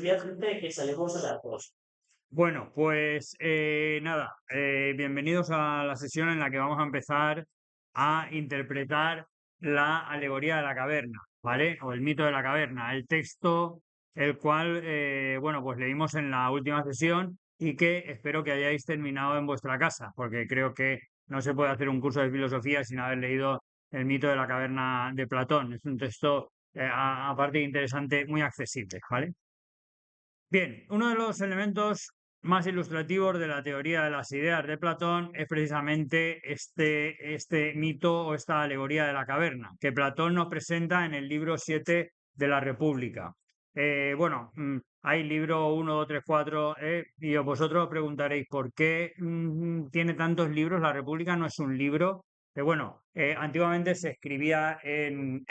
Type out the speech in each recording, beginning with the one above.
Fíjate que salimos a las dos. Bueno, pues nada, bienvenidos a la sesión en la que vamos a empezar a interpretar la alegoría de la caverna, ¿vale? O el mito de la caverna, el texto, el cual, bueno, pues leímos en la última sesión y que espero que hayáis terminado en vuestra casa, porque creo que no se puede hacer un curso de filosofía sin haber leído el mito de la caverna de Platón. Es un texto, aparte de interesante, muy accesible, ¿vale? Bien, uno de los elementos más ilustrativos de la teoría de las ideas de Platón es precisamente este mito o esta alegoría de la caverna, que Platón nos presenta en el libro 7 de la República. Hay libro 1, 2, 3, 4, y vosotros os preguntaréis por qué tiene tantos libros. La República no es un libro. Antiguamente se escribía en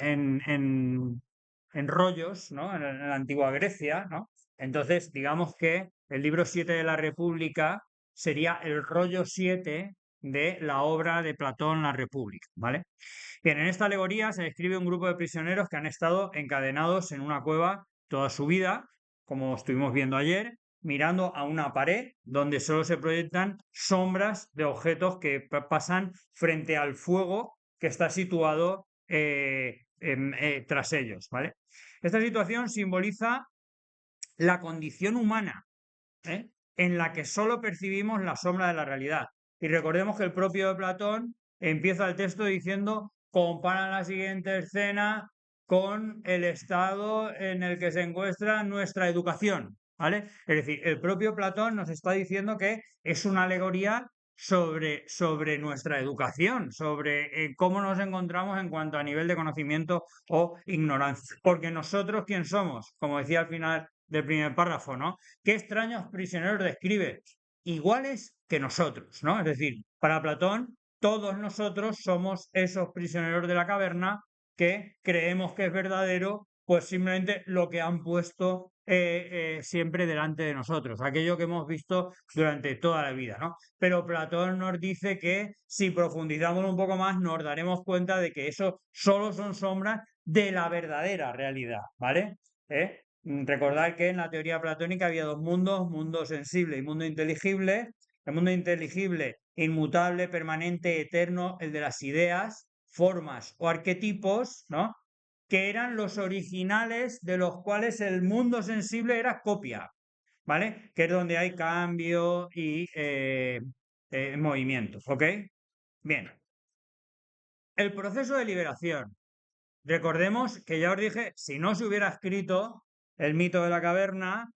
rollos, ¿no? En la antigua Grecia, ¿no? Entonces, digamos que el libro 7 de la República sería el rollo 7 de la obra de Platón, La República, ¿vale? Bien, en esta alegoría se describe un grupo de prisioneros que han estado encadenados en una cueva toda su vida, como estuvimos viendo ayer, mirando a una pared donde solo se proyectan sombras de objetos que pasan frente al fuego que está situado tras ellos, ¿vale? Esta situación simboliza la condición humana, ¿eh? En la que solo percibimos la sombra de la realidad. Y recordemos que el propio Platón empieza el texto diciendo: compara la siguiente escena con el estado en el que se encuentra nuestra educación, ¿vale? Es decir, el propio Platón nos está diciendo que es una alegoría sobre nuestra educación, sobre cómo nos encontramos en cuanto a nivel de conocimiento o ignorancia. Porque nosotros, ¿quién somos? Como decía al final del primer párrafo, ¿no? ¿Qué extraños prisioneros describe? Iguales que nosotros, ¿no? Es decir, para Platón, todos nosotros somos esos prisioneros de la caverna que creemos que es verdadero, pues simplemente lo que han puesto siempre delante de nosotros, aquello que hemos visto durante toda la vida, ¿no? Pero Platón nos dice que si profundizamos un poco más nos daremos cuenta de que eso solo son sombras de la verdadera realidad, ¿vale? Recordad que en la teoría platónica había dos mundos, mundo sensible y mundo inteligible. El mundo inteligible, inmutable, permanente, eterno, el de las ideas, formas o arquetipos, ¿no? Que eran los originales de los cuales el mundo sensible era copia, ¿vale? Que es donde hay cambio y movimientos, ¿ok? Bien, el proceso de liberación. Recordemos que ya os dije, si no se hubiera escrito el mito de la caverna,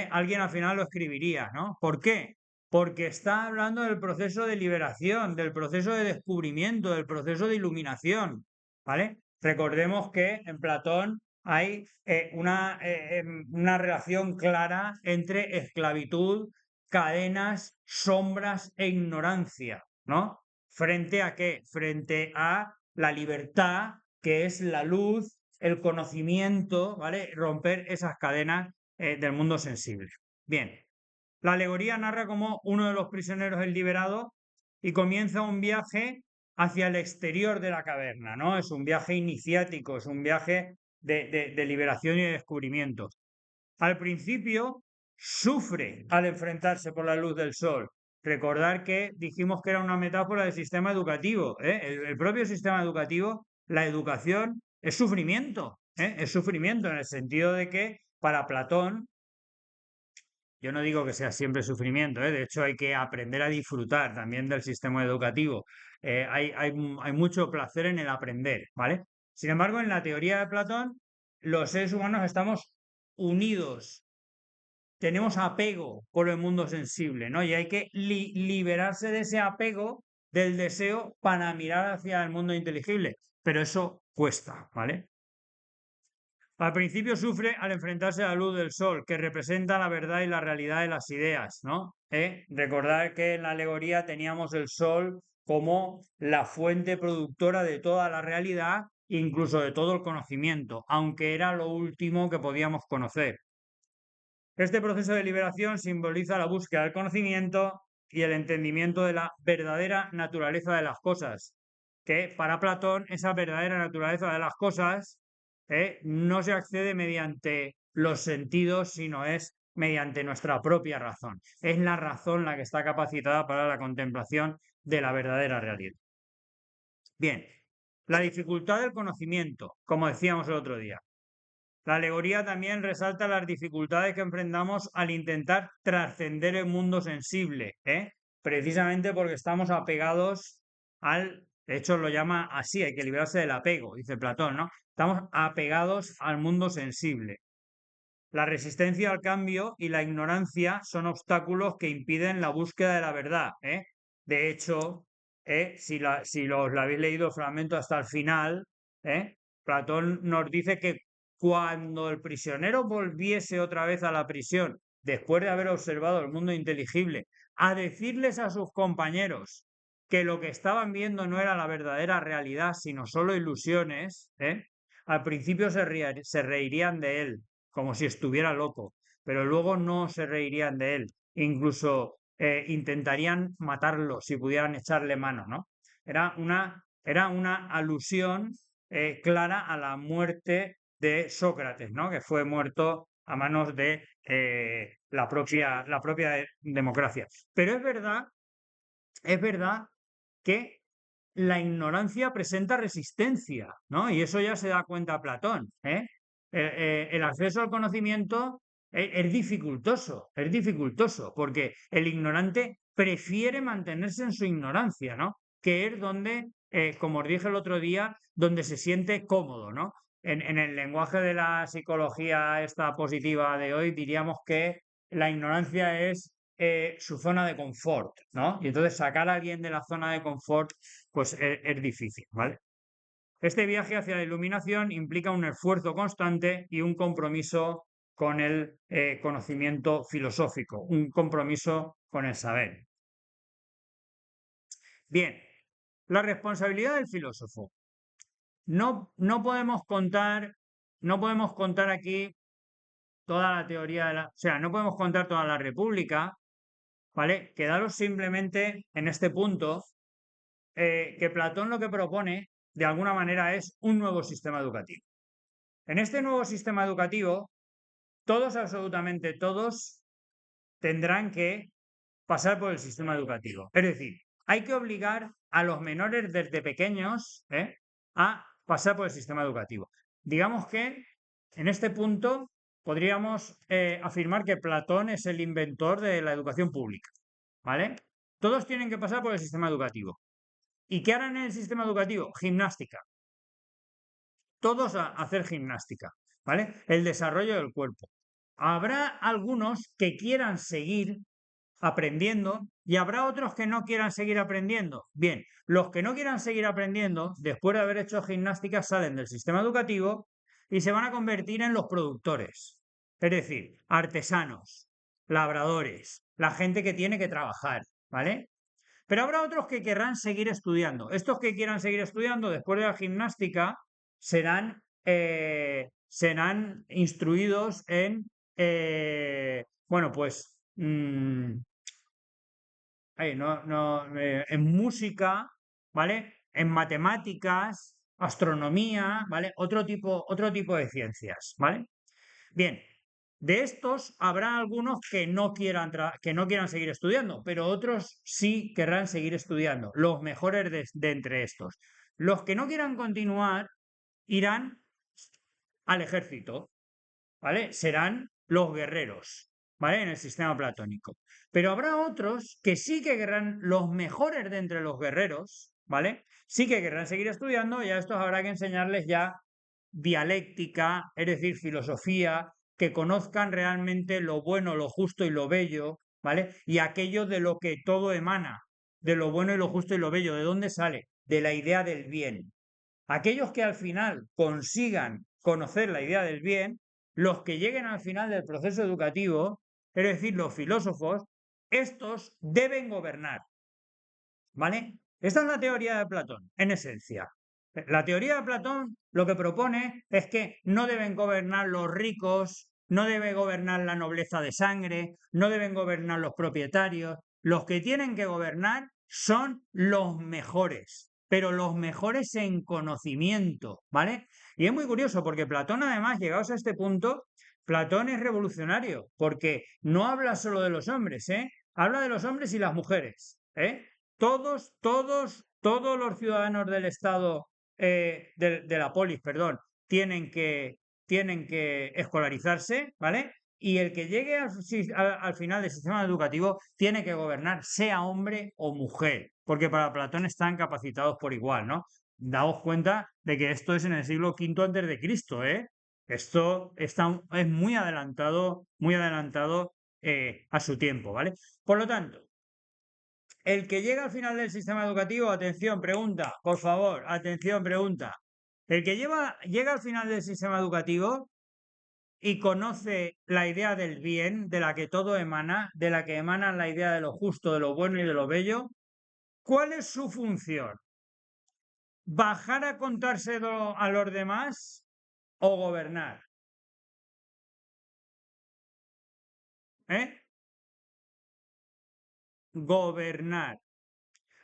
alguien al final lo escribiría, ¿no? ¿Por qué? Porque está hablando del proceso de liberación, del proceso de descubrimiento, del proceso de iluminación, ¿vale? Recordemos que en Platón hay una relación clara entre esclavitud, cadenas, sombras e ignorancia, ¿no? ¿Frente a qué? Frente a la libertad, que es la luz, el conocimiento, ¿vale? Romper esas cadenas del mundo sensible. Bien, la alegoría narra cómo uno de los prisioneros es liberado y comienza un viaje hacia el exterior de la caverna, ¿no? Es un viaje iniciático, es un viaje de liberación y de descubrimiento. Al principio sufre al enfrentarse por la luz del sol. Recordar que dijimos que era una metáfora del sistema educativo, ¿eh? El propio sistema educativo, la educación es sufrimiento, ¿eh? Es sufrimiento en el sentido de que para Platón, yo no digo que sea siempre sufrimiento, ¿eh? De hecho hay que aprender a disfrutar también del sistema educativo. Hay mucho placer en el aprender, ¿vale? Sin embargo, en la teoría de Platón, los seres humanos estamos unidos, tenemos apego por el mundo sensible, ¿no? Y hay que liberarse de ese apego, del deseo, para mirar hacia el mundo inteligible. Pero eso cuesta, ¿vale? Al principio sufre al enfrentarse a la luz del sol, que representa la verdad y la realidad de las ideas, ¿no? Recordar que en la alegoría teníamos el sol como la fuente productora de toda la realidad, incluso de todo el conocimiento, aunque era lo último que podíamos conocer. Este proceso de liberación simboliza la búsqueda del conocimiento y el entendimiento de la verdadera naturaleza de las cosas, que para Platón esa verdadera naturaleza de las cosas no se accede mediante los sentidos, sino es mediante nuestra propia razón. Es la razón la que está capacitada para la contemplación de la verdadera realidad. Bien, la dificultad del conocimiento, como decíamos el otro día. La alegoría también resalta las dificultades que enfrentamos al intentar trascender el mundo sensible, precisamente porque estamos apegados de hecho lo llama así, hay que librarse del apego, dice Platón, ¿no? Estamos apegados al mundo sensible. La resistencia al cambio y la ignorancia son obstáculos que impiden la búsqueda de la verdad. De hecho, si lo habéis leído el fragmento hasta el final, Platón nos dice que cuando el prisionero volviese otra vez a la prisión, después de haber observado el mundo inteligible, a decirles a sus compañeros que lo que estaban viendo no era la verdadera realidad, sino solo ilusiones, al principio se reirían de él como si estuviera loco, pero luego no se reirían de él, incluso intentarían matarlo si pudieran echarle mano, ¿no? Era una alusión clara a la muerte de Sócrates, ¿no? Que fue muerto a manos de la propia democracia. Pero es verdad que la ignorancia presenta resistencia, ¿no? Y eso ya se da cuenta Platón, el acceso al conocimiento es dificultoso, porque el ignorante prefiere mantenerse en su ignorancia, ¿no? Que es donde, como os dije el otro día, donde se siente cómodo, ¿no? En el lenguaje de la psicología esta positiva de hoy, diríamos que la ignorancia es su zona de confort, ¿no? Y entonces sacar a alguien de la zona de confort, pues es difícil, ¿vale? Este viaje hacia la iluminación implica un esfuerzo constante y un compromiso con el conocimiento filosófico, un compromiso con el saber. Bien, la responsabilidad del filósofo. No podemos contar aquí toda la teoría o sea, no podemos contar toda la República, ¿vale? Quedaros simplemente en este punto que Platón lo que propone, de alguna manera, es un nuevo sistema educativo. En este nuevo sistema educativo, todos, absolutamente todos, tendrán que pasar por el sistema educativo. Es decir, hay que obligar a los menores desde pequeños a pasar por el sistema educativo. Digamos que en este punto podríamos afirmar que Platón es el inventor de la educación pública, ¿vale? Todos tienen que pasar por el sistema educativo. ¿Y qué harán en el sistema educativo? Gimnástica. Todos a hacer gimnástica, ¿vale? El desarrollo del cuerpo. Habrá algunos que quieran seguir aprendiendo y habrá otros que no quieran seguir aprendiendo. Bien, los que no quieran seguir aprendiendo, después de haber hecho gimnástica, salen del sistema educativo y se van a convertir en los productores. Es decir, artesanos, labradores, la gente que tiene que trabajar, ¿vale? Pero habrá otros que querrán seguir estudiando. Estos que quieran seguir estudiando después de la gimnástica serán instruidos en, bueno, pues, en música, ¿vale? En matemáticas, astronomía, ¿vale? Otro tipo de ciencias, ¿vale? Bien, de estos habrá algunos que no quieran seguir estudiando, pero otros sí querrán seguir estudiando, los mejores de entre estos. Los que no quieran continuar irán al ejército, ¿vale? Serán los guerreros, ¿vale? En el sistema platónico. Pero habrá otros que sí que querrán, los mejores de entre los guerreros, ¿vale? Sí que querrán seguir estudiando y a estos habrá que enseñarles ya dialéctica, es decir, filosofía, que conozcan realmente lo bueno, lo justo y lo bello, ¿vale? Y aquello de lo que todo emana, de lo bueno y lo justo y lo bello, ¿de dónde sale? De la idea del bien. Aquellos que al final consigan conocer la idea del bien, los que lleguen al final del proceso educativo, es decir, los filósofos, estos deben gobernar, ¿vale? Esta es la teoría de Platón, en esencia. La teoría de Platón lo que propone es que no deben gobernar los ricos, no debe gobernar la nobleza de sangre, no deben gobernar los propietarios. Los que tienen que gobernar son los mejores, pero los mejores en conocimiento, ¿vale? Y es muy curioso porque Platón, además, llegados a este punto, Platón es revolucionario, porque no habla solo de los hombres, ¿eh? Habla de los hombres y las mujeres, ¿eh? Todos los ciudadanos del Estado, de la polis, perdón, tienen que escolarizarse, ¿vale? Y el que llegue al final del sistema educativo tiene que gobernar, sea hombre o mujer, porque para Platón están capacitados por igual, ¿no? Daos cuenta de que esto es en el siglo V antes de Cristo, ¿eh? Esto es muy adelantado a su tiempo, ¿vale? Por lo tanto, el que llega al final del sistema educativo, atención, pregunta, por favor, atención, pregunta. El que llega al final del sistema educativo y conoce la idea del bien, de la que todo emana, de la que emana la idea de lo justo, de lo bueno y de lo bello, ¿cuál es su función? ¿Bajar a contárselo a los demás o gobernar? ¿Eh? Gobernar.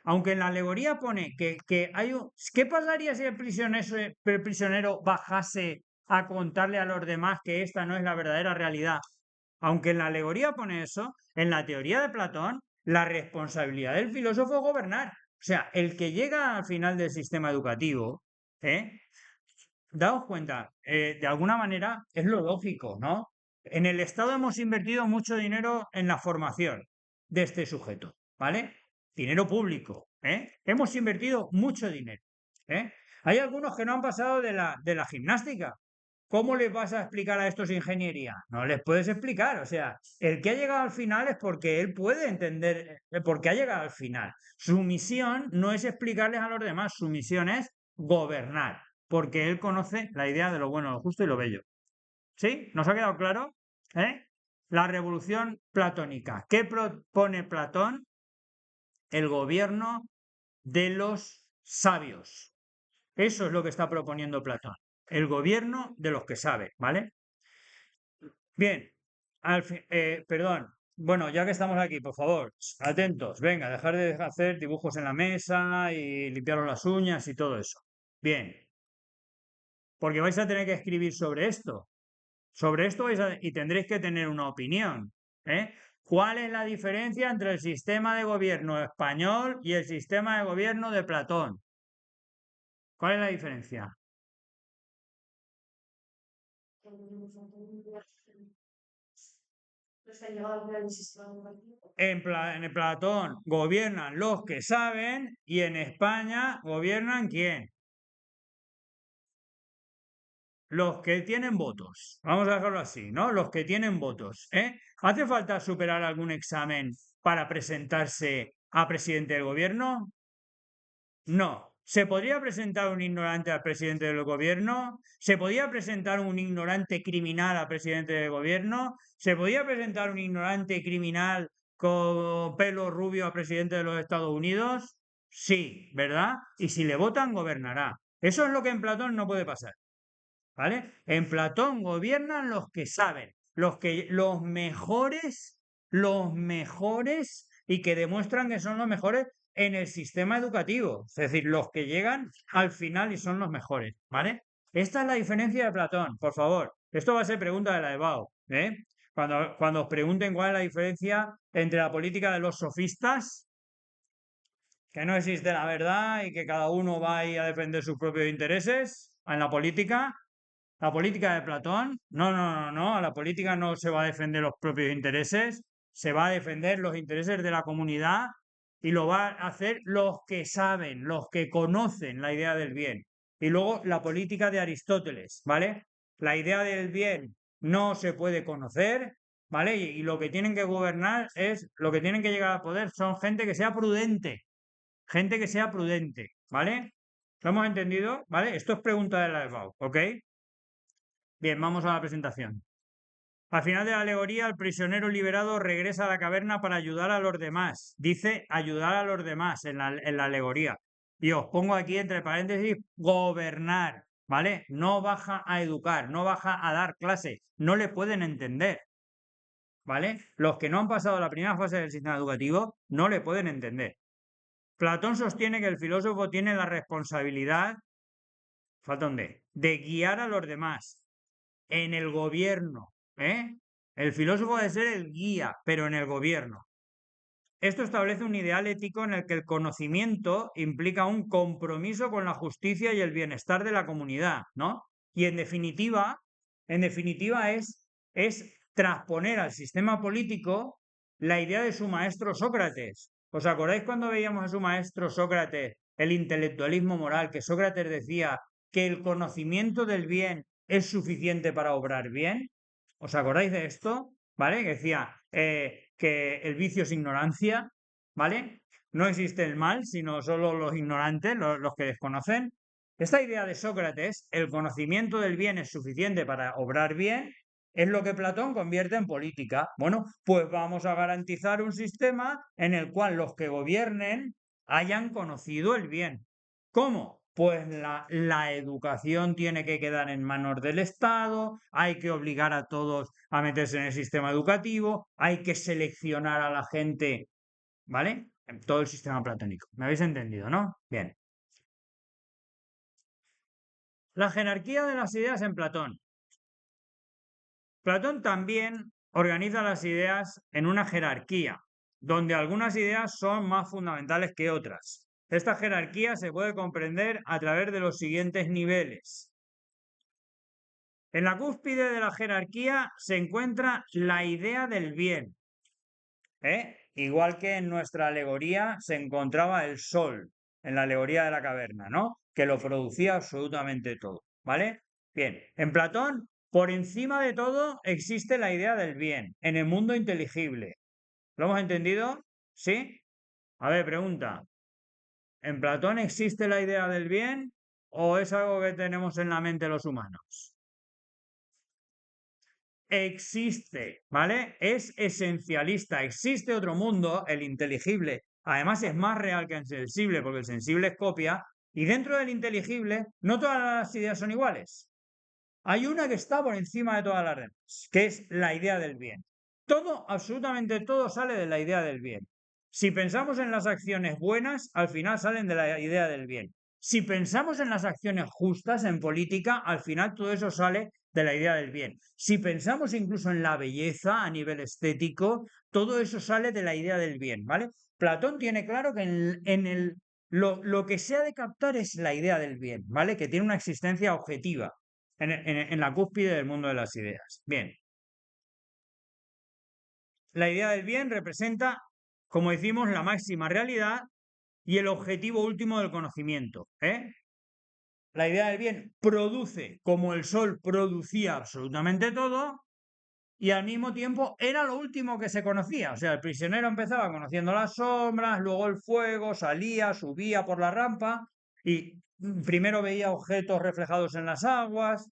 Aunque en la alegoría pone que hay un... ¿Qué pasaría si el prisionero bajase a contarle a los demás que esta no es la verdadera realidad? Aunque en la alegoría pone eso, en la teoría de Platón, la responsabilidad del filósofo es gobernar. O sea, el que llega al final del sistema educativo, ¿eh? Daos cuenta, de alguna manera es lo lógico, ¿no? En el Estado hemos invertido mucho dinero en la formación de este sujeto, ¿vale? Dinero público, ¿eh? Hemos invertido mucho dinero, ¿eh? Hay algunos que no han pasado de la gimnástica. ¿Cómo les vas a explicar a estos ingeniería? No les puedes explicar. O sea, el que ha llegado al final es porque él puede entender por qué ha llegado al final. Su misión no es explicarles a los demás, su misión es gobernar, porque él conoce la idea de lo bueno, lo justo y lo bello. ¿Sí? ¿Nos ha quedado claro? ¿Eh? La revolución platónica. ¿Qué propone Platón? El gobierno de los sabios. Eso es lo que está proponiendo Platón. El gobierno de los que saben, ¿vale? Bien, perdón. Bueno, ya que estamos aquí, por favor, atentos. Venga, dejar de hacer dibujos en la mesa y limpiaros las uñas y todo eso. Bien, porque vais a tener que escribir sobre esto. Sobre esto y tendréis que tener una opinión. ¿Eh? ¿Cuál es la diferencia entre el sistema de gobierno español y el sistema de gobierno de Platón? ¿Cuál es la diferencia? En Platón gobiernan los que saben y en España gobiernan ¿quién? Los que tienen votos. Vamos a dejarlo así, ¿no? Los que tienen votos. ¿Eh? ¿Hace falta superar algún examen para presentarse a presidente del gobierno? No. ¿Se podría presentar un ignorante al presidente del gobierno? ¿Se podía presentar un ignorante criminal al presidente del gobierno? ¿Se podía presentar un ignorante criminal con pelo rubio al presidente de los Estados Unidos? Sí, ¿verdad? Y si le votan, gobernará. Eso es lo que en Platón no puede pasar. ¿Vale? En Platón gobiernan los que saben, los mejores y que demuestran que son los mejores en el sistema educativo, es decir, los que llegan al final y son los mejores, ¿vale? Esta es la diferencia de Platón, por favor. Esto va a ser pregunta de la EBAU, ¿eh? Cuando os pregunten cuál es la diferencia entre la política de los sofistas, que no existe la verdad y que cada uno va ahí a defender sus propios intereses en la política, la política de Platón, no, la política no se va a defender los propios intereses, se va a defender los intereses de la comunidad y lo va a hacer los que saben, los que conocen la idea del bien. Y luego la política de Aristóteles, ¿vale? La idea del bien no se puede conocer, ¿vale? Y lo que tienen que gobernar lo que tienen que llegar al poder son gente que sea prudente, ¿vale? ¿Lo hemos entendido? ¿Vale? Esto es pregunta de la EBAU, ¿ok? Bien, vamos a la presentación. Al final de la alegoría, el prisionero liberado regresa a la caverna para ayudar a los demás. Dice ayudar a los demás en la alegoría. Y os pongo aquí entre paréntesis, gobernar, ¿vale? No baja a educar, no baja a dar clase, no le pueden entender, ¿vale? Los que no han pasado la primera fase del sistema educativo no le pueden entender. Platón sostiene que el filósofo tiene la responsabilidad, falta un D, de guiar a los demás en el gobierno, ¿eh? El filósofo debe ser el guía, pero en el gobierno. Esto establece un ideal ético en el que el conocimiento implica un compromiso con la justicia y el bienestar de la comunidad, ¿no? Y en definitiva es transponer al sistema político la idea de su maestro Sócrates. ¿Os acordáis cuando veíamos a su maestro Sócrates, el intelectualismo moral, que Sócrates decía que el conocimiento del bien es suficiente para obrar bien? ¿Os acordáis de esto? ¿Vale? Que decía que el vicio es ignorancia, ¿vale? No existe el mal, sino solo los ignorantes, los que desconocen. Esta idea de Sócrates, el conocimiento del bien es suficiente para obrar bien, es lo que Platón convierte en política. Bueno, pues vamos a garantizar un sistema en el cual los que gobiernen hayan conocido el bien. ¿Cómo? Pues la educación tiene que quedar en manos del Estado, hay que obligar a todos a meterse en el sistema educativo, hay que seleccionar a la gente, ¿vale? En todo el sistema platónico. ¿Me habéis entendido, no? Bien. La jerarquía de las ideas en Platón. Platón también organiza las ideas en una jerarquía, donde algunas ideas son más fundamentales que otras. Esta jerarquía se puede comprender a través de los siguientes niveles. En la cúspide de la jerarquía se encuentra la idea del bien, igual que en nuestra alegoría se encontraba el sol, en la alegoría de la caverna, ¿no? Que lo producía absolutamente todo, ¿vale? Bien, en Platón, por encima de todo existe la idea del bien, en el mundo inteligible. ¿Lo hemos entendido? ¿Sí? A ver, pregunta. ¿En Platón existe la idea del bien o es algo que tenemos en la mente los humanos? Existe, ¿vale? Es esencialista. Existe otro mundo, el inteligible. Además es más real que el sensible, porque el sensible es copia. Y dentro del inteligible, no todas las ideas son iguales. Hay una que está por encima de todas las demás, que es la idea del bien. Todo, absolutamente todo sale de la idea del bien. Si pensamos en las acciones buenas, al final salen de la idea del bien. Si pensamos en las acciones justas en política, al final todo eso sale de la idea del bien. Si pensamos incluso en la belleza a nivel estético, todo eso sale de la idea del bien, ¿vale? Platón tiene claro que lo que se ha de captar es la idea del bien, ¿vale? Que tiene una existencia objetiva en la cúspide del mundo de las ideas. Bien. La idea del bien representa, como decimos, la máxima realidad y el objetivo último del conocimiento. La idea del bien produce como el sol producía absolutamente todo y al mismo tiempo era lo último que se conocía. O sea, el prisionero empezaba conociendo las sombras, luego el fuego, salía, subía por la rampa y primero veía objetos reflejados en las aguas,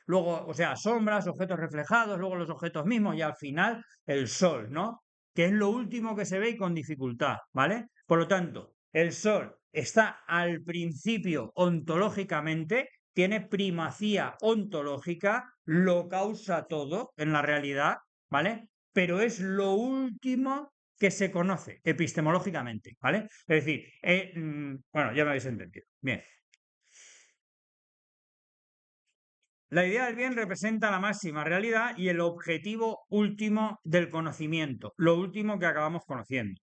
luego, o sea, sombras, objetos reflejados, luego los objetos mismos y al final el sol, ¿no? Que es lo último que se ve y con dificultad, ¿vale? Por lo tanto, el sol está al principio ontológicamente, tiene primacía ontológica, lo causa todo en la realidad, ¿vale? Pero es lo último que se conoce epistemológicamente, ¿vale? Es decir, bueno, ya me habéis entendido. Bien. La idea del bien representa la máxima realidad y el objetivo último del conocimiento, lo último que acabamos conociendo.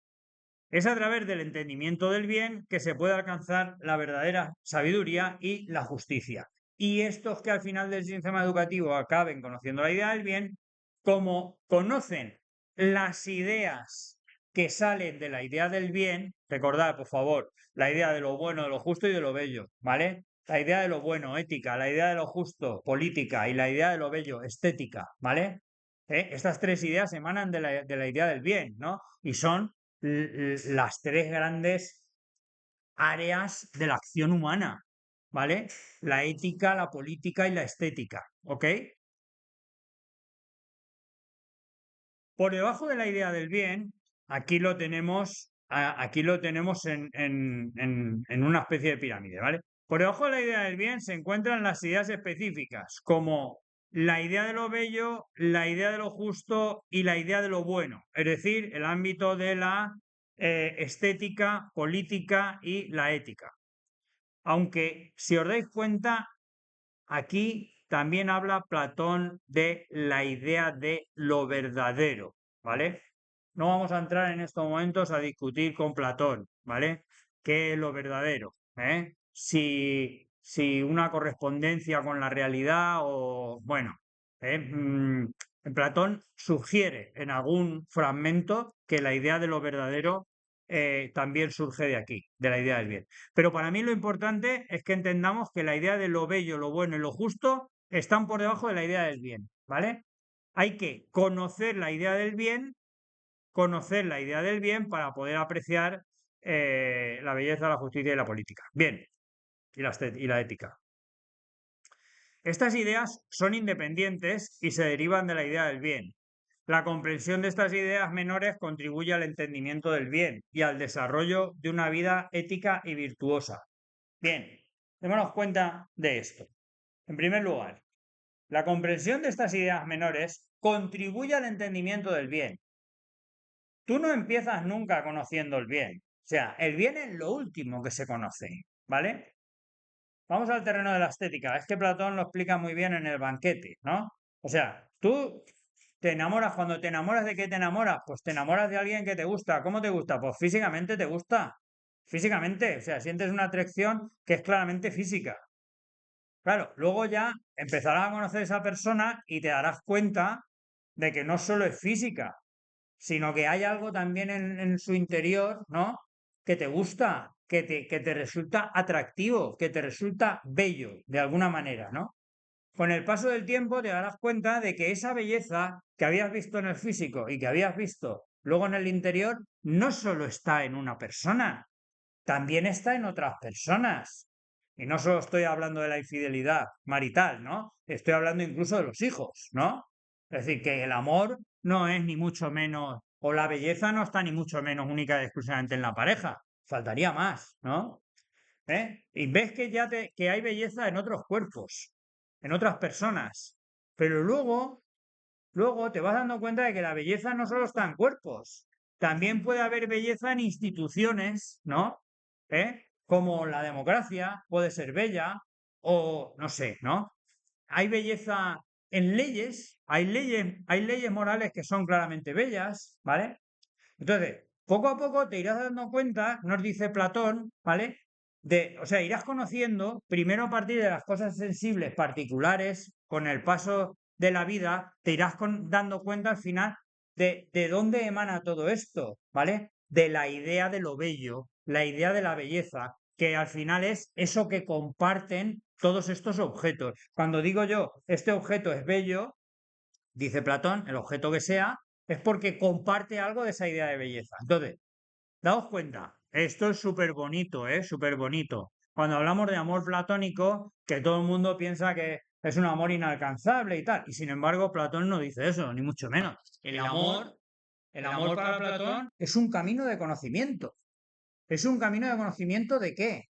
Es a través del entendimiento del bien que se puede alcanzar la verdadera sabiduría y la justicia. Y estos que al final del sistema educativo acaben conociendo la idea del bien, como conocen las ideas que salen de la idea del bien, recordad, por favor, la idea de lo bueno, de lo justo y de lo bello, ¿vale? La idea de lo bueno, ética, la idea de lo justo, política, y la idea de lo bello, estética, ¿vale? Estas tres ideas emanan de la idea del bien, ¿no? Y son las tres grandes áreas de la acción humana, ¿vale? La ética, la política y la estética, ¿ok? Por debajo de la idea del bien, aquí lo tenemos, aquí lo tenemos en una especie de pirámide, ¿vale? Por debajo de la idea del bien se encuentran las ideas específicas, como la idea de lo bello, la idea de lo justo y la idea de lo bueno, es decir, el ámbito de la estética, política y la ética. Aunque, si os dais cuenta, aquí también habla Platón de la idea de lo verdadero, ¿vale? No vamos a entrar en estos momentos a discutir con Platón, ¿vale? ¿Qué es lo verdadero? ¿Eh? Si una correspondencia con la realidad o, bueno, Platón sugiere en algún fragmento que la idea de lo verdadero también surge de aquí, de la idea del bien. Pero para mí lo importante es que entendamos que la idea de lo bello, lo bueno y lo justo están por debajo de la idea del bien, ¿vale? Hay que conocer la idea del bien para poder apreciar la belleza, la justicia y la política. Bien, y la ética. Estas ideas son independientes y se derivan de la idea del bien. La comprensión de estas ideas menores contribuye al entendimiento del bien y al desarrollo de una vida ética y virtuosa. Bien, démonos cuenta de esto. En primer lugar, la comprensión de estas ideas menores contribuye al entendimiento del bien. Tú no empiezas nunca conociendo el bien. O sea, el bien es lo último que se conoce, ¿vale? Vamos al terreno de la estética. Es que Platón lo explica muy bien en el banquete, ¿no? O sea, tú te enamoras, cuando te enamoras, ¿de qué te enamoras? Pues te enamoras de alguien que te gusta. ¿Cómo te gusta? Pues físicamente te gusta. Físicamente, o sea, sientes una atracción que es claramente física. Claro, luego ya empezarás a conocer a esa persona y te darás cuenta de que no solo es física, sino que hay algo también en su interior, ¿no? Que te gusta, que te resulta atractivo, que te resulta bello, de alguna manera, ¿no? Con el paso del tiempo te darás cuenta de que esa belleza que habías visto en el físico y que habías visto luego en el interior, no solo está en una persona, también está en otras personas. Y no solo estoy hablando de la infidelidad marital, ¿no? Estoy hablando incluso de los hijos, ¿no? Es decir, que el amor no es ni mucho menos, o la belleza no está ni mucho menos única y exclusivamente en la pareja. Faltaría más, ¿no? Y ves que que hay belleza en otros cuerpos, en otras personas. Pero luego te vas dando cuenta de que la belleza no solo está en cuerpos, también puede haber belleza en instituciones, ¿no? Como la democracia puede ser bella, o no sé, ¿no? Hay belleza en leyes, hay leyes morales que son claramente bellas, ¿vale? Entonces, poco a poco te irás dando cuenta, nos dice Platón, ¿vale? O sea, irás conociendo, primero a partir de las cosas sensibles particulares, con el paso de la vida, te irás dando cuenta al final de dónde emana todo esto, ¿vale? De la idea de lo bello, la idea de la belleza, que al final es eso que comparten todos estos objetos. Cuando digo yo, este objeto es bello, dice Platón, el objeto que sea, es porque comparte algo de esa idea de belleza. Entonces, daos cuenta, esto es súper bonito, ¿eh? Súper bonito. Cuando hablamos de amor platónico, que todo el mundo piensa que es un amor inalcanzable y tal, y sin embargo Platón no dice eso, ni mucho menos. El amor para Platón es un camino de conocimiento. ¿Es un camino de conocimiento de qué?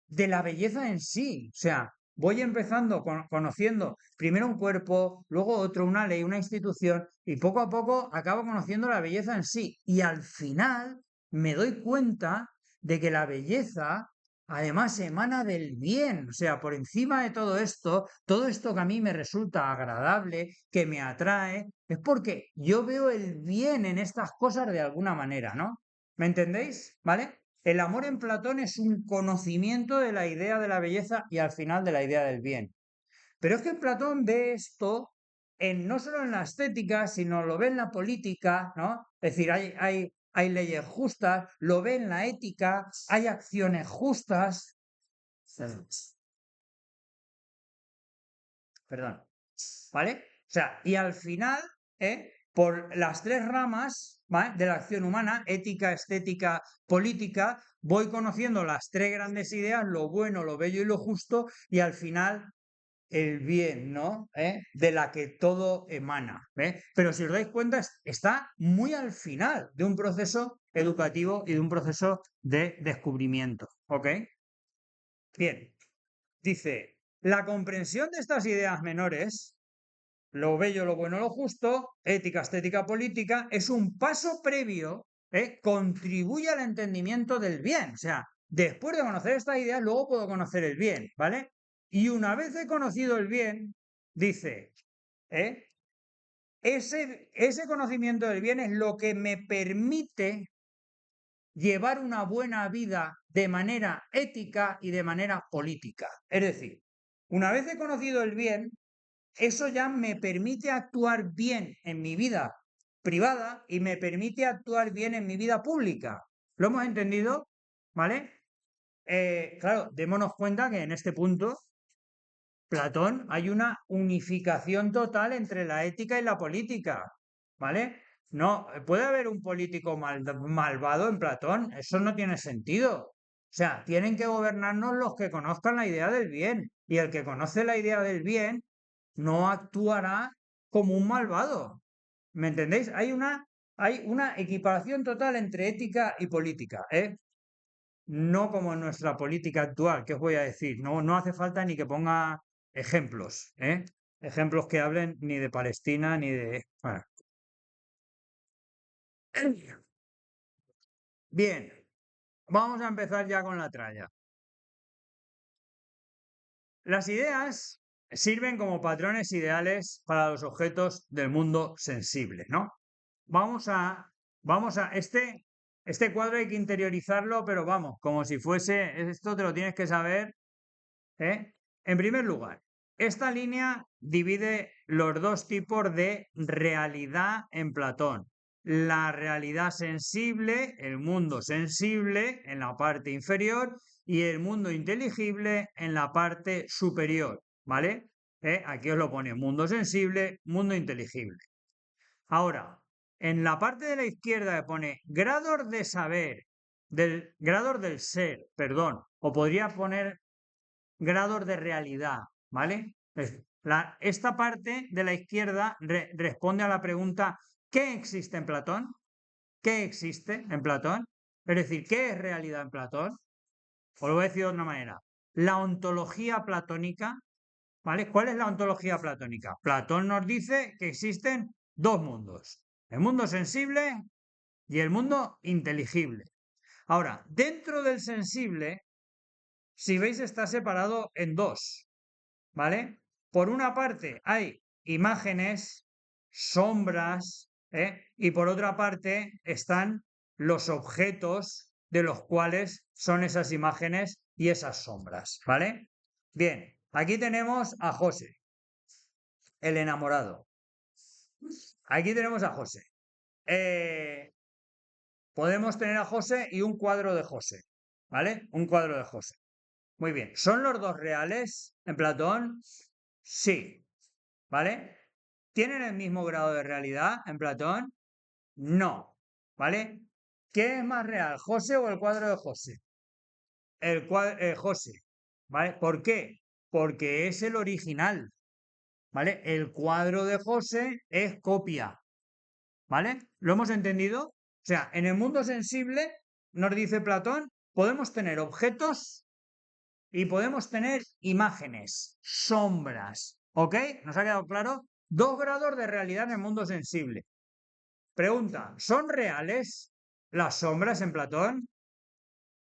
De la belleza en sí. O sea, voy empezando conociendo primero un cuerpo, luego otro, una ley, una institución, y poco a poco acabo conociendo la belleza en sí. Y al final me doy cuenta de que la belleza además emana del bien. O sea, por encima de todo esto que a mí me resulta agradable, que me atrae, es porque yo veo el bien en estas cosas de alguna manera, ¿no? ¿Me entendéis? ¿Vale? El amor en Platón es un conocimiento de la idea de la belleza y al final de la idea del bien. Pero es que Platón ve esto no solo en la estética, sino lo ve en la política, ¿no? Es decir, hay leyes justas, lo ve en la ética, hay acciones justas. Perdón. ¿Vale? O sea, y al final, por las tres ramas, ¿vale?, de la acción humana, ética, estética, política, voy conociendo las tres grandes ideas, lo bueno, lo bello y lo justo, y al final el bien, ¿no? De la que todo emana. Pero si os dais cuenta, está muy al final de un proceso educativo y de un proceso de descubrimiento. ¿Ok? Bien, dice, la comprensión de estas ideas menores, lo bello, lo bueno, lo justo, ética, estética, política, es un paso previo, contribuye al entendimiento del bien. O sea, después de conocer estas ideas, luego puedo conocer el bien, ¿vale? Y una vez he conocido el bien, dice, ese conocimiento del bien es lo que me permite llevar una buena vida de manera ética y de manera política. Es decir, una vez he conocido el bien, eso ya me permite actuar bien en mi vida privada y me permite actuar bien en mi vida pública. ¿Lo hemos entendido? ¿Vale? Claro, démonos cuenta que en este punto, Platón, hay una unificación total entre la ética y la política. ¿Vale? No, puede haber un político malvado en Platón, eso no tiene sentido. O sea, tienen que gobernarnos los que conozcan la idea del bien. Y el que conoce la idea del bien no actuará como un malvado. ¿Me entendéis? Hay una equiparación total entre ética y política, ¿eh? No como en nuestra política actual, ¿qué os voy a decir? No, no hace falta ni que ponga ejemplos, ¿eh? Ejemplos que hablen ni de Palestina ni de... Bueno. Bien, vamos a empezar ya con la tralla. Las ideas sirven como patrones ideales para los objetos del mundo sensible, ¿no? Vamos a este cuadro hay que interiorizarlo, pero vamos, como si fuese, esto te lo tienes que saber, ¿eh? En primer lugar, esta línea divide los dos tipos de realidad en Platón. La realidad sensible, el mundo sensible en la parte inferior y el mundo inteligible en la parte superior, ¿vale? Aquí os lo pone, mundo sensible, mundo inteligible. Ahora, en la parte de la izquierda pone grados de saber, grados del ser, perdón, o podría poner grados de realidad, ¿vale? Esta parte de la izquierda responde a la pregunta, ¿qué existe en Platón? ¿Qué existe en Platón? Es decir, ¿qué es realidad en Platón? Os lo voy a decir de otra manera. La ontología platónica, ¿vale? ¿Cuál es la ontología platónica? Platón nos dice que existen dos mundos, el mundo sensible y el mundo inteligible. Ahora, dentro del sensible, si veis, está separado en dos, ¿vale? Por una parte hay imágenes, sombras, y por otra parte están los objetos de los cuales son esas imágenes y esas sombras, ¿vale? Bien, aquí tenemos a José, el enamorado. Aquí tenemos a José. Podemos tener a José y un cuadro de José, ¿vale? Un cuadro de José. Muy bien. ¿Son los dos reales en Platón? Sí, ¿vale? ¿Tienen el mismo grado de realidad en Platón? No, ¿vale? ¿Qué es más real, José o el cuadro de José? El cuadro José, ¿vale? ¿Por qué? Porque es el original, ¿vale? El cuadro de José es copia, ¿vale? ¿Lo hemos entendido? O sea, en el mundo sensible, nos dice Platón, podemos tener objetos y podemos tener imágenes, sombras, ¿ok? ¿Nos ha quedado claro? 2 grados de realidad en el mundo sensible. Pregunta, ¿son reales las sombras en Platón?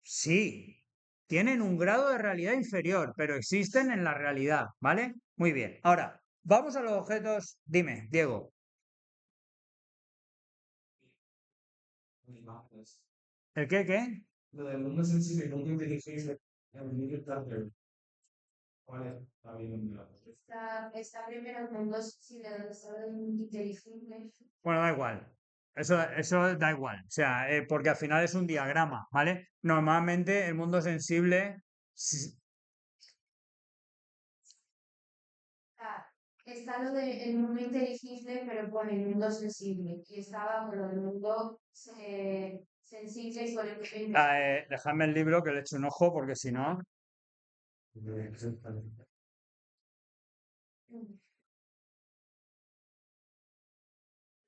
Sí, tienen un grado de realidad inferior, pero existen en la realidad, ¿vale? Muy bien. Ahora, vamos a los objetos. Dime, Diego. ¿El qué, qué? Lo del mundo sensible, mundo inteligible, el mundo interno. ¿Cuál es? Está bien. Está primero el mundo sensible, donde está el mundo inteligible. Bueno, da igual. Eso da igual. O sea, porque al final es un diagrama, ¿vale? Normalmente el mundo sensible. Está lo del mundo inteligible, pero pone el mundo sensible. Y está abajo lo del mundo sensible y por el Dejadme el libro que le echo un ojo, porque si no.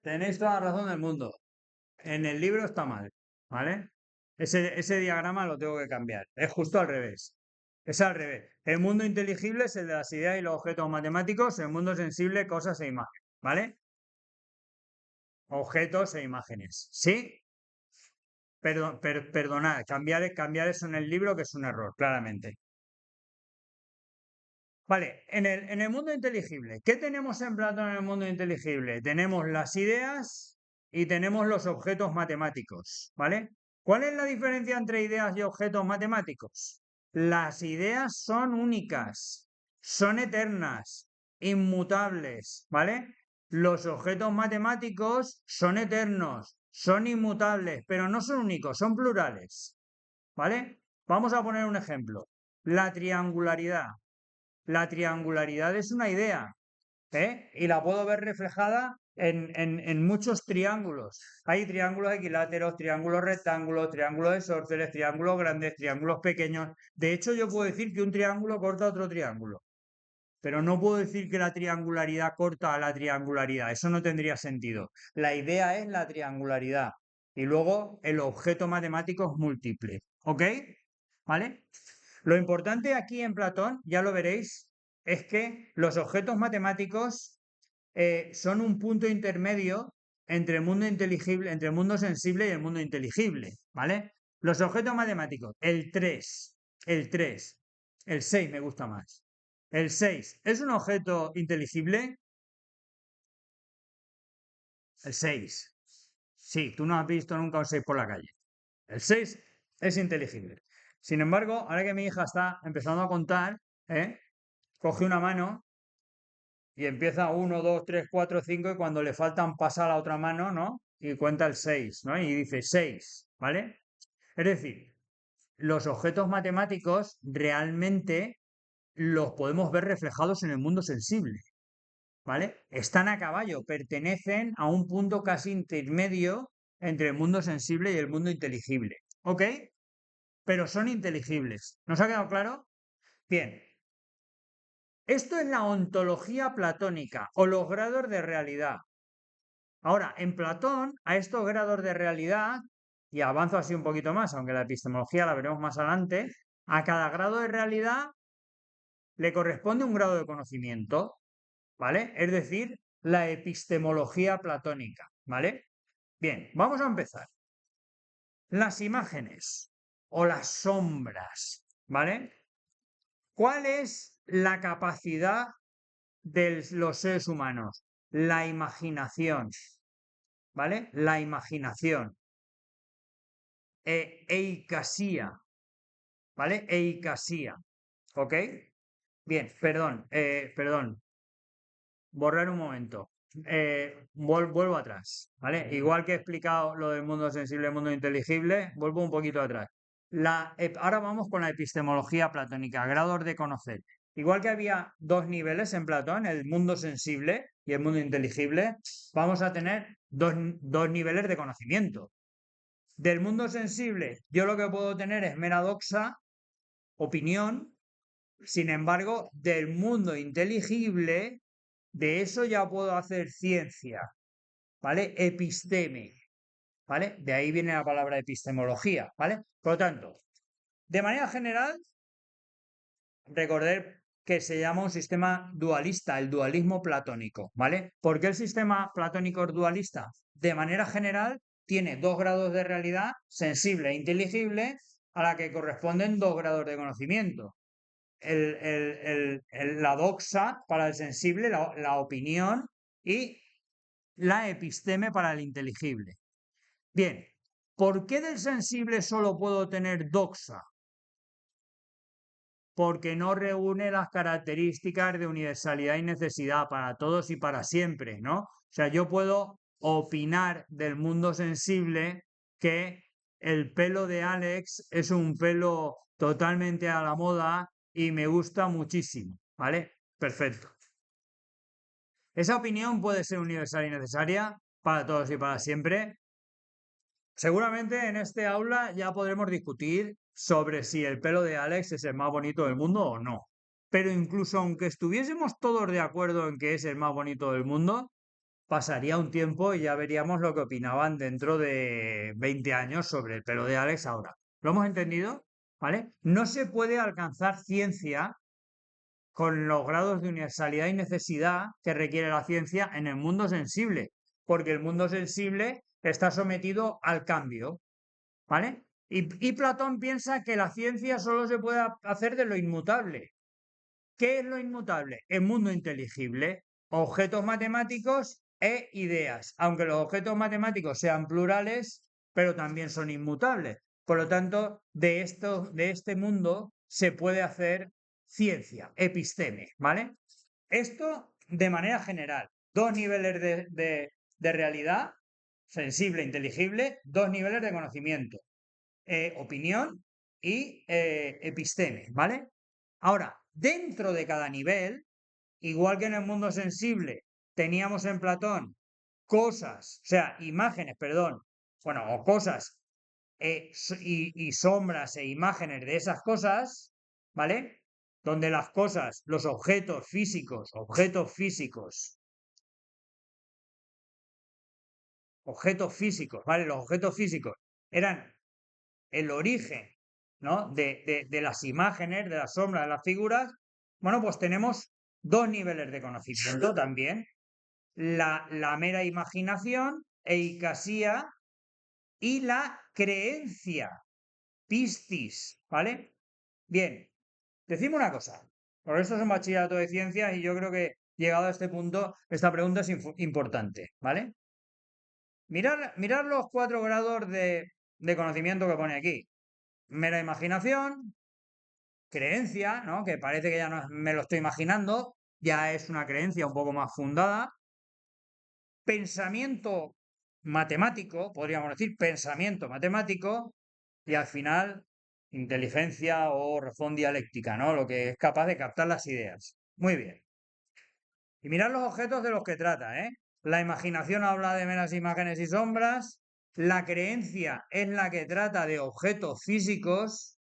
Tenéis toda la razón del mundo. En el libro está mal, ¿vale? Ese diagrama lo tengo que cambiar. Es justo al revés. Es al revés. El mundo inteligible es el de las ideas y los objetos matemáticos, el mundo sensible, cosas e imágenes, ¿vale? Objetos e imágenes. ¿Sí? Perdonad, cambiar eso en el libro que es un error, claramente. Vale, en el mundo inteligible, ¿qué tenemos en Platón en el mundo inteligible? Tenemos las ideas y tenemos los objetos matemáticos, ¿vale? ¿Cuál es la diferencia entre ideas y objetos matemáticos? Las ideas son únicas, son eternas, inmutables, ¿vale? Los objetos matemáticos son eternos, son inmutables, pero no son únicos, son plurales, ¿vale? Vamos a poner un ejemplo. La triangularidad. La triangularidad es una idea, ¿eh? Y la puedo ver reflejada en muchos triángulos. Hay triángulos equiláteros, triángulos rectángulos, triángulos isósceles, triángulos grandes, triángulos pequeños. De hecho, yo puedo decir que un triángulo corta otro triángulo, pero no puedo decir que la triangularidad corta a la triangularidad. Eso no tendría sentido. La idea es la triangularidad y luego el objeto matemático es múltiple. ¿Ok? ¿Vale? Lo importante aquí en Platón, ya lo veréis, es que los objetos matemáticos son un punto intermedio entre el mundo inteligible, entre el mundo sensible y el mundo inteligible, ¿vale? Los objetos matemáticos, el 3, el 6 me gusta más. El 6, ¿es un objeto inteligible? El 6. Sí, tú no has visto nunca un 6 por la calle. El 6 es inteligible. Sin embargo, ahora que mi hija está empezando a contar, coge una mano y empieza 1, 2, 3, 4, 5 y cuando le faltan pasa a la otra mano, ¿no? Y cuenta el 6, ¿no? Y dice 6, ¿vale? Es decir, los objetos matemáticos realmente los podemos ver reflejados en el mundo sensible, ¿vale? Están a caballo, pertenecen a un punto casi intermedio entre el mundo sensible y el mundo inteligible, ¿ok? Pero son inteligibles. ¿Nos ha quedado claro? Bien. Esto es la ontología platónica o los grados de realidad. Ahora, en Platón, a estos grados de realidad, y avanzo así un poquito más, aunque la epistemología la veremos más adelante, a cada grado de realidad le corresponde un grado de conocimiento, ¿vale? Es decir, la epistemología platónica, ¿vale? Bien, vamos a empezar. Las imágenes o las sombras, ¿vale? ¿Cuál es la capacidad de los seres humanos? La imaginación, ¿vale? La imaginación. Eikasía, ¿vale? Eikasía, ¿ok? Bien, perdón. Borrar un momento. Vuelvo atrás, ¿vale? Igual que he explicado lo del mundo sensible y el mundo inteligible, vuelvo un poquito atrás. Ahora vamos con la epistemología platónica, grados de conocer. Igual que había dos niveles en Platón, el mundo sensible y el mundo inteligible, vamos a tener dos niveles de conocimiento. Del mundo sensible, yo lo que puedo tener es mera doxa, opinión. Sin embargo, del mundo inteligible, de eso ya puedo hacer ciencia, ¿vale? Episteme, ¿vale? De ahí viene la palabra epistemología, ¿vale? Por lo tanto, de manera general, recordar que se llama un sistema dualista, el dualismo platónico, ¿vale? ¿Por qué el sistema platónico es dualista? De manera general, tiene dos grados de realidad, sensible e inteligible, a la que corresponden dos grados de conocimiento. La doxa para el sensible, la opinión, y la episteme para el inteligible. Bien, ¿por qué del sensible solo puedo tener doxa? Porque no reúne las características de universalidad y necesidad para todos y para siempre, ¿no? O sea, yo puedo opinar del mundo sensible que el pelo de Alex es un pelo totalmente a la moda y me gusta muchísimo, ¿vale? Perfecto. Esa opinión puede ser universal y necesaria para todos y para siempre. Seguramente en este aula ya podremos discutir sobre si el pelo de Alex es el más bonito del mundo o no. Pero incluso aunque estuviésemos todos de acuerdo en que es el más bonito del mundo, pasaría un tiempo y ya veríamos lo que opinaban dentro de 20 años sobre el pelo de Alex ahora. ¿Lo hemos entendido? ¿Vale? No se puede alcanzar ciencia con los grados de universalidad y necesidad que requiere la ciencia en el mundo sensible, porque el mundo sensible está sometido al cambio, ¿vale? Y Platón piensa que la ciencia solo se puede hacer de lo inmutable. ¿Qué es lo inmutable? El mundo inteligible, objetos matemáticos e ideas, aunque los objetos matemáticos sean plurales, pero también son inmutables. Por lo tanto, de este mundo se puede hacer ciencia, episteme, ¿vale? Esto de manera general, dos niveles de realidad, sensible, inteligible, dos niveles de conocimiento, opinión y episteme, ¿vale? Ahora, dentro de cada nivel, igual que en el mundo sensible teníamos en Platón cosas, o sea, imágenes, perdón, bueno, o cosas y sombras e imágenes de esas cosas, ¿vale? Donde las cosas, los objetos físicos, ¿vale? Los objetos físicos eran el origen, ¿no? De las imágenes, de las sombras, de las figuras. Bueno, pues tenemos dos niveles de conocimiento también. La mera imaginación, eikasía, y la creencia, pistis, ¿vale? Bien, decimos una cosa, por esto es un bachillerato de ciencias y yo creo que llegado a este punto, esta pregunta es importante, ¿vale? Mirad los 4 grados de conocimiento que pone aquí. Mera imaginación, creencia, ¿no? Que parece que ya no me lo estoy imaginando, ya es una creencia un poco más fundada. Pensamiento matemático, podríamos decir, pensamiento matemático, y al final, inteligencia o razón dialéctica, ¿no? Lo que es capaz de captar las ideas. Muy bien. Y mirad los objetos de los que trata, ¿eh? La imaginación habla de meras imágenes y sombras, la creencia es la que trata de objetos físicos,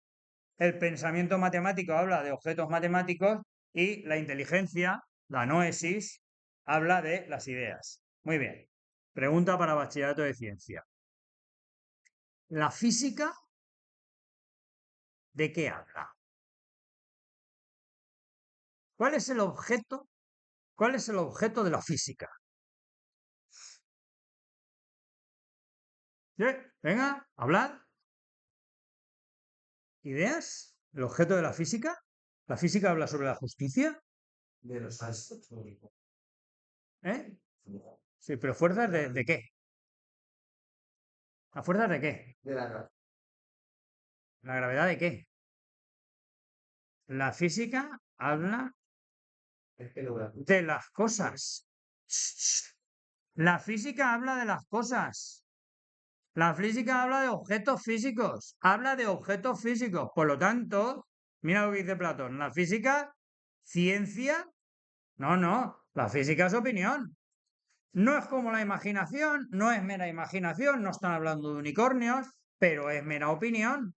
el pensamiento matemático habla de objetos matemáticos y la inteligencia, la noesis, habla de las ideas. Muy bien. Pregunta para bachillerato de ciencia. ¿La física de qué habla? ¿Cuál es el objeto? ¿Cuál es el objeto de la física? ¿Sí? Venga, hablad. ¿Ideas? ¿El objeto de la física? ¿La física habla sobre la justicia? De los astros. ¿Eh? Sí, pero ¿fuerzas de qué? ¿A fuerzas de qué? De la ¿La gravedad de qué? La física habla es que lo voy a de las cosas. La física habla de las cosas. La física habla de objetos físicos. Habla de objetos físicos. Por lo tanto, mira lo que dice Platón. La física, ciencia. No, no. La física es opinión. No es como la imaginación. No es mera imaginación. No están hablando de unicornios. Pero es mera opinión.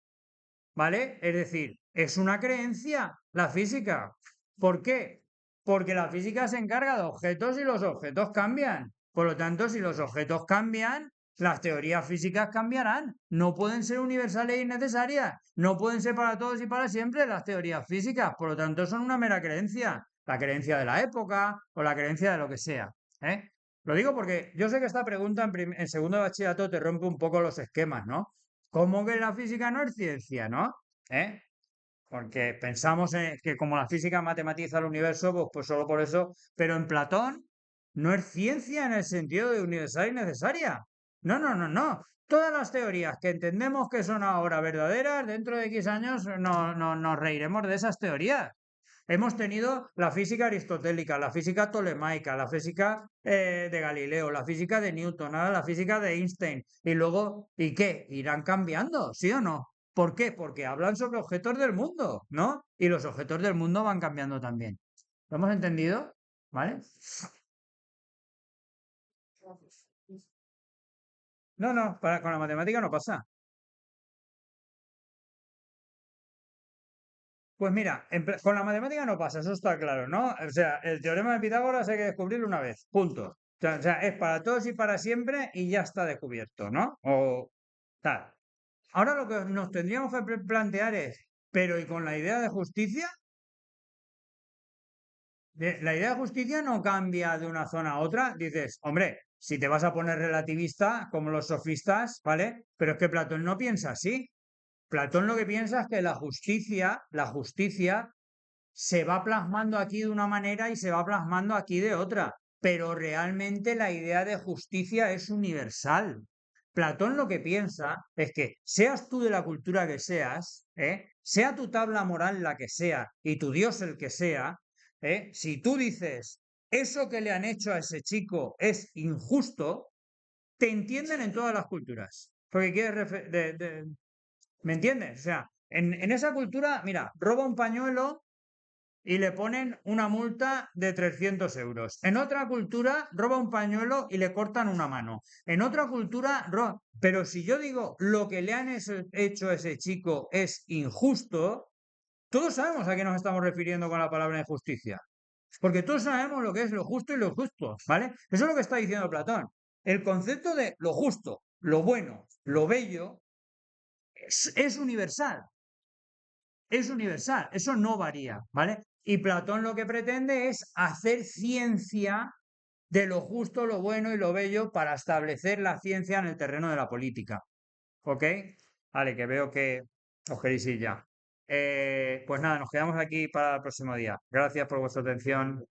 ¿Vale? Es decir, es una creencia la física. ¿Por qué? Porque la física se encarga de objetos y los objetos cambian. Por lo tanto, si los objetos cambian, las teorías físicas cambiarán. No pueden ser universales y necesarias. No pueden ser para todos y para siempre las teorías físicas. Por lo tanto, son una mera creencia. La creencia de la época o la creencia de lo que sea. ¿Eh? Lo digo porque yo sé que esta pregunta en segundo de bachillerato te rompe un poco los esquemas, ¿no? ¿Cómo que la física no es ciencia, no? ¿Eh? Porque pensamos que como la física matematiza el universo, pues solo por eso, pero en Platón no es ciencia en el sentido de universal y necesaria. No, no, no, no. Todas las teorías que entendemos que son ahora verdaderas, dentro de X años nos reiremos de esas teorías. Hemos tenido la física aristotélica, la física tolemaica, la física de Galileo, la física de Newton, ahora la física de Einstein. Y luego, ¿y qué? ¿Irán cambiando? ¿Sí o no? ¿Por qué? Porque hablan sobre objetos del mundo, ¿no? Y los objetos del mundo van cambiando también. ¿Lo hemos entendido? ¿Vale? No, no, con la matemática no pasa. Pues mira, con la matemática no pasa, eso está claro, ¿no? O sea, el teorema de Pitágoras hay que descubrirlo una vez, punto. O sea, es para todos y para siempre y ya está descubierto, ¿no? O tal. Ahora lo que nos tendríamos que plantear es, pero ¿y con la idea de justicia? La idea de justicia no cambia de una zona a otra. Dices, hombre, si te vas a poner relativista como los sofistas, ¿vale? Pero es que Platón no piensa así. Platón lo que piensa es que la justicia se va plasmando aquí de una manera y se va plasmando aquí de otra, pero realmente la idea de justicia es universal. Platón lo que piensa es que seas tú de la cultura que seas, sea tu tabla moral la que sea y tu Dios el que sea, si tú dices eso que le han hecho a ese chico es injusto, te entienden en todas las culturas. Porque ¿me entiendes? O sea, en esa cultura, mira, roba un pañuelo y le ponen una multa de 300 euros. En otra cultura, roba un pañuelo y le cortan una mano. En otra cultura, pero si yo digo lo que le han hecho a ese chico es injusto, todos sabemos a qué nos estamos refiriendo con la palabra injusticia. Porque todos sabemos lo que es lo justo y lo injusto, ¿vale? Eso es lo que está diciendo Platón. El concepto de lo justo, lo bueno, lo bello, es universal. Es universal, eso no varía, ¿vale? Y Platón lo que pretende es hacer ciencia de lo justo, lo bueno y lo bello para establecer la ciencia en el terreno de la política. ¿Ok? Vale, que veo que os queréis ir ya. Pues nada, nos quedamos aquí para el próximo día. Gracias por vuestra atención.